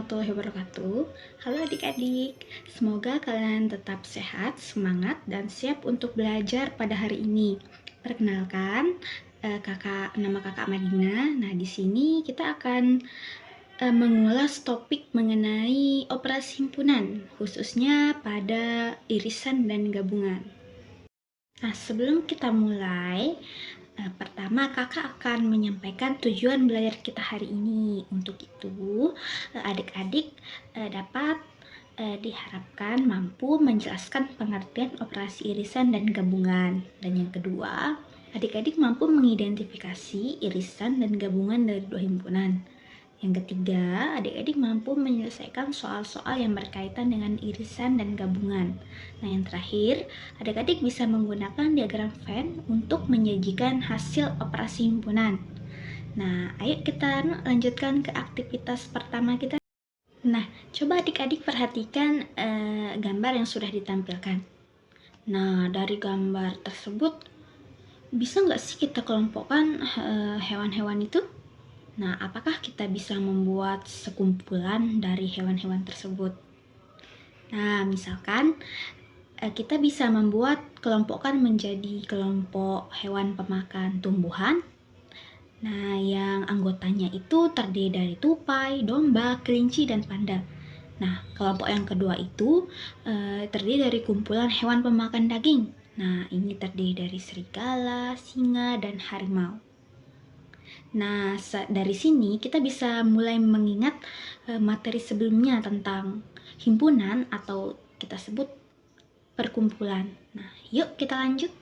warahmatullahi wabarakatuh. Halo adik-adik, semoga kalian tetap sehat, semangat, dan siap untuk belajar pada hari ini. Perkenalkan, nama kakak Madina. Nah, di sini kita akan mengulas topik mengenai operasi himpunan, khususnya pada irisan dan gabungan. Nah, sebelum kita mulai, pertama kakak akan menyampaikan tujuan belajar kita hari ini. Untuk itu, adik-adik dapat diharapkan mampu menjelaskan pengertian operasi irisan dan gabungan. Dan yang kedua, adik-adik mampu mengidentifikasi irisan dan gabungan dari dua himpunan. Yang ketiga, adik-adik mampu menyelesaikan soal-soal yang berkaitan dengan irisan dan gabungan. Nah, yang terakhir, adik-adik bisa menggunakan diagram Venn untuk menyajikan hasil operasi himpunan. Nah, ayo kita lanjutkan ke aktivitas pertama kita. Nah, coba adik-adik perhatikan gambar yang sudah ditampilkan. Nah, dari gambar tersebut, bisa nggak sih kita kelompokkan hewan-hewan itu? Nah, apakah kita bisa membuat sekumpulan dari hewan-hewan tersebut? Nah, misalkan kita bisa membuat kelompokkan menjadi kelompok hewan pemakan tumbuhan. Nah, yang anggotanya itu terdiri dari tupai, domba, kelinci, dan panda. Nah, kelompok yang kedua itu terdiri dari kumpulan hewan pemakan daging. Nah, ini terdiri dari serigala, singa, dan harimau. Nah, dari sini kita bisa mulai mengingat materi sebelumnya tentang himpunan atau kita sebut perkumpulan. Nah, yuk kita lanjut.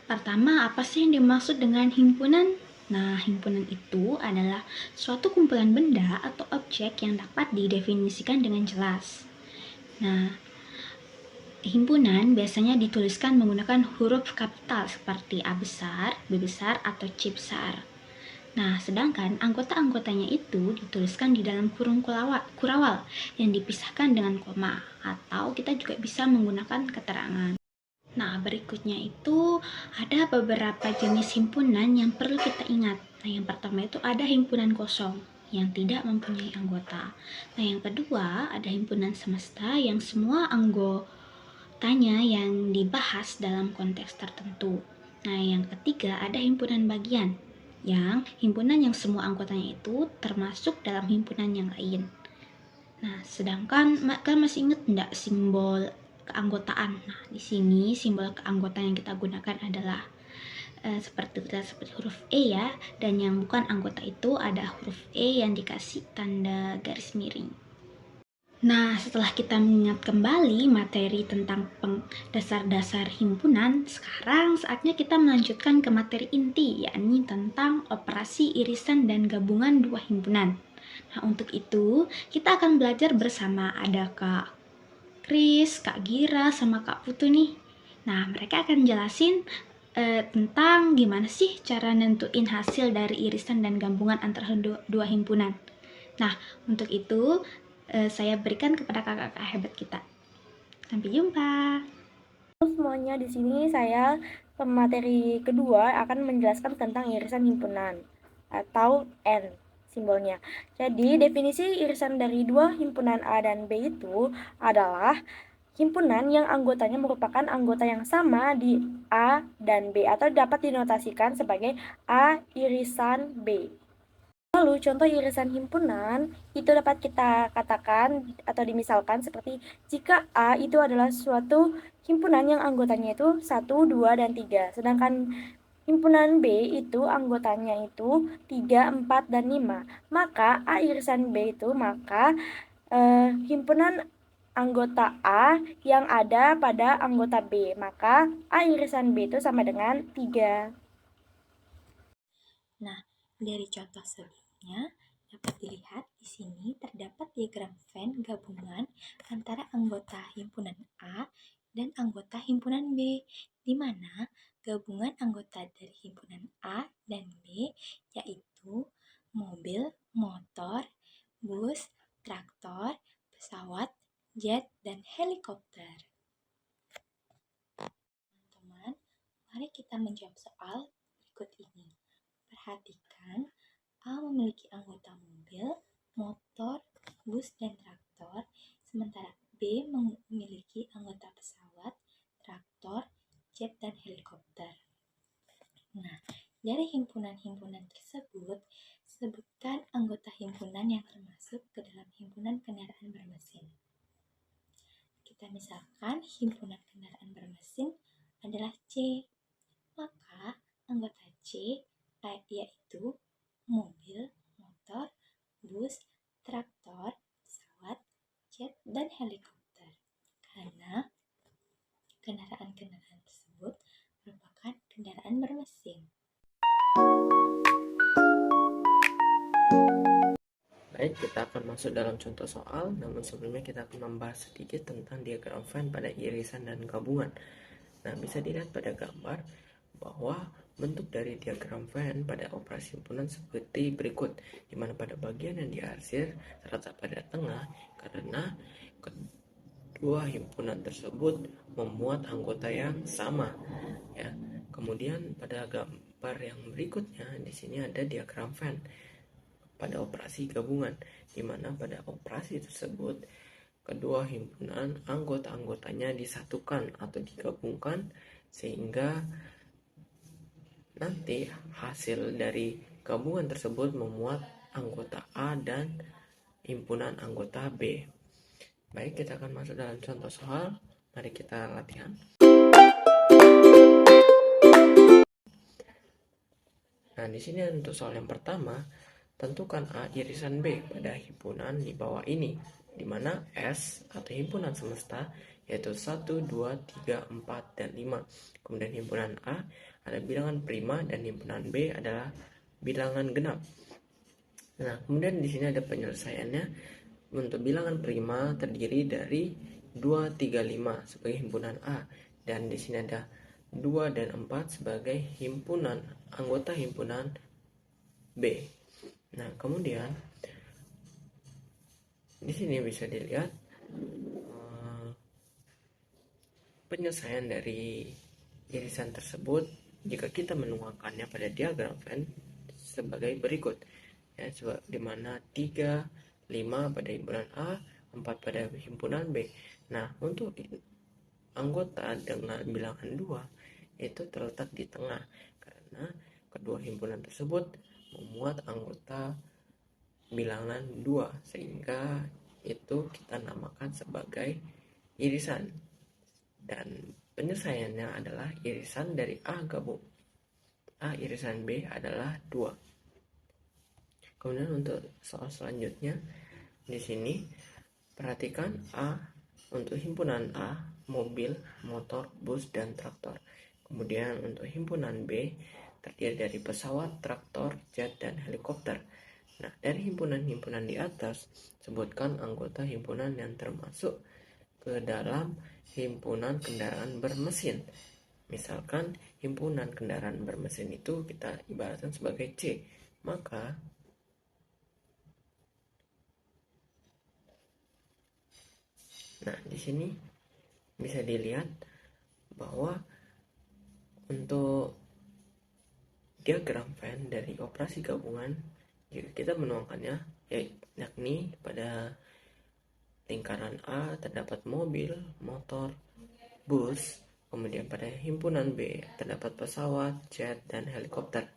Pertama, apa sih yang dimaksud dengan himpunan? Nah, himpunan itu adalah suatu kumpulan benda atau objek yang dapat didefinisikan dengan jelas. Nah, himpunan biasanya dituliskan menggunakan huruf kapital seperti A besar, B besar, atau C besar. Nah, sedangkan anggota-anggotanya itu dituliskan di dalam kurung kurawal yang dipisahkan dengan koma, atau kita juga bisa menggunakan keterangan. Nah, berikutnya itu ada beberapa jenis himpunan yang perlu kita ingat. Nah, yang pertama itu ada himpunan kosong yang tidak mempunyai anggota. Nah, yang kedua ada himpunan semesta yang semua anggotanya yang dibahas dalam konteks tertentu. Nah, yang ketiga ada himpunan bagian yang himpunan yang semua anggotanya itu termasuk dalam himpunan yang lain. Nah, sedangkan kalian masih ingat enggak simbol keanggotaan? Nah, di sini simbol keanggotaan yang kita gunakan adalah seperti huruf E ya, dan yang bukan anggota itu ada huruf E yang dikasih tanda garis miring. Nah, setelah kita mengingat kembali materi tentang dasar-dasar himpunan, sekarang saatnya kita melanjutkan ke materi inti, yakni tentang operasi irisan dan gabungan dua himpunan. Nah, untuk itu, kita akan belajar bersama ada Kak Kris, Kak Gira, sama Kak Putu nih. Nah, mereka akan jelasin tentang gimana sih cara nentuin hasil dari irisan dan gabungan antara dua himpunan. Nah, untuk itu saya berikan kepada kakak-kakak hebat kita. Sampai jumpa. Halo semuanya, di sini saya pemateri kedua akan menjelaskan tentang irisan himpunan atau N simbolnya. Jadi, definisi irisan dari dua himpunan A dan B itu adalah himpunan yang anggotanya merupakan anggota yang sama di A dan B atau dapat dinotasikan sebagai A irisan B. Lalu contoh irisan himpunan itu dapat kita katakan atau dimisalkan seperti jika A itu adalah suatu himpunan yang anggotanya itu 1, 2, dan 3. Sedangkan himpunan B itu anggotanya itu 3, 4, dan 5. Maka A irisan B itu himpunan anggota A yang ada pada anggota B. Maka A irisan B itu sama dengan 3. Nah, dari contoh sebelumnya dapat dilihat di sini terdapat diagram Venn gabungan antara anggota himpunan A dan anggota himpunan B, di mana gabungan anggota dari himpunan A dan B yaitu mobil, motor, bus, traktor, pesawat, jet, dan helikopter. Teman-teman, mari kita menjawab soal berikut ini. Perhatikan, A memiliki anggota mobil, motor, bus, dan traktor, sementara B memiliki anggota pesawat, traktor, jet, dan helikopter. Nah, dari himpunan-himpunan tersebut, sebutkan anggota himpunan yang termasuk ke dalam himpunan kendaraan bermesin. Kita misalkan himpunan kendaraan bermesin adalah C, maka anggota C yaitu mobil, motor, bus, traktor, pesawat, jet, dan helikopter. Karena kendaraan-kendaraan tersebut merupakan kendaraan bermesin. Baik, kita akan masuk dalam contoh soal, namun sebelumnya kita akan membahas sedikit tentang diagram Venn pada irisan dan gabungan. Nah, bisa dilihat pada gambar bahwa bentuk dari diagram Venn pada operasi himpunan seperti berikut, di mana pada bagian yang diarsir terletak pada tengah karena kedua himpunan tersebut memuat anggota yang sama. Ya, kemudian pada gambar yang berikutnya di sini ada diagram Venn pada operasi gabungan, di mana pada operasi tersebut kedua himpunan anggota-anggotanya disatukan atau digabungkan sehingga nanti hasil dari gabungan tersebut memuat anggota A dan himpunan anggota B. Baik, kita akan masuk dalam contoh soal. Mari kita latihan. Nah, di sini untuk soal yang pertama, tentukan A irisan B pada himpunan di bawah ini, di mana S atau himpunan semesta yaitu 1, 2, 3, 4, dan 5. Kemudian himpunan A ada bilangan prima dan himpunan B adalah bilangan genap. Nah, kemudian di sini ada penyelesaiannya. Untuk bilangan prima terdiri dari 2, 3, 5 sebagai himpunan A, dan di sini ada 2 dan 4 sebagai himpunan anggota himpunan B. Nah, kemudian di sini bisa dilihat penyelesaian dari irisan tersebut jika kita menuangkannya pada diagram Venn sebagai berikut, ya, di mana 3, 5 pada himpunan A, 4 pada himpunan B. Nah, untuk anggota dengan bilangan 2 itu terletak di tengah karena kedua himpunan tersebut memuat anggota bilangan 2 sehingga itu kita namakan sebagai irisan, dan penyelesaiannya adalah irisan dari A gabung A irisan B adalah 2. Kemudian untuk soal selanjutnya di sini perhatikan A untuk himpunan A mobil, motor, bus, dan traktor. Kemudian untuk himpunan B terdiri dari pesawat, traktor, jet, dan helikopter. Nah, dari himpunan-himpunan di atas, sebutkan anggota himpunan yang termasuk ke dalam himpunan kendaraan bermesin. Misalkan himpunan kendaraan bermesin itu kita ibaratkan sebagai C, maka di sini bisa dilihat bahwa untuk diagram Venn dari operasi gabungan jika kita menuangkannya yakni pada lingkaran A terdapat mobil, motor, bus, kemudian pada himpunan B terdapat pesawat, jet, dan helikopter.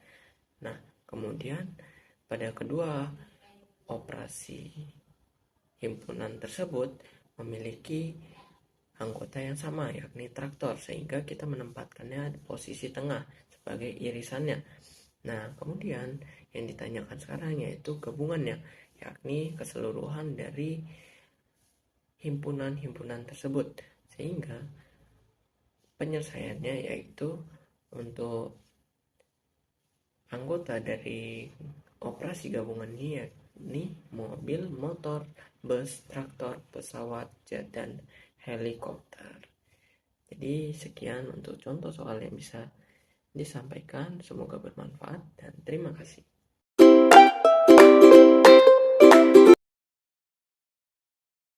Nah, kemudian pada kedua operasi himpunan tersebut memiliki anggota yang sama yakni traktor, sehingga kita menempatkannya di posisi tengah sebagai irisannya. Nah, kemudian yang ditanyakan sekarang yaitu gabungannya, yakni keseluruhan dari himpunan-himpunan tersebut, sehingga penyelesaiannya yaitu untuk anggota dari operasi gabungan ini yakni mobil, motor, bus, traktor, pesawat, jet, dan helikopter. Jadi sekian untuk contoh soal yang bisa disampaikan, semoga bermanfaat dan terima kasih.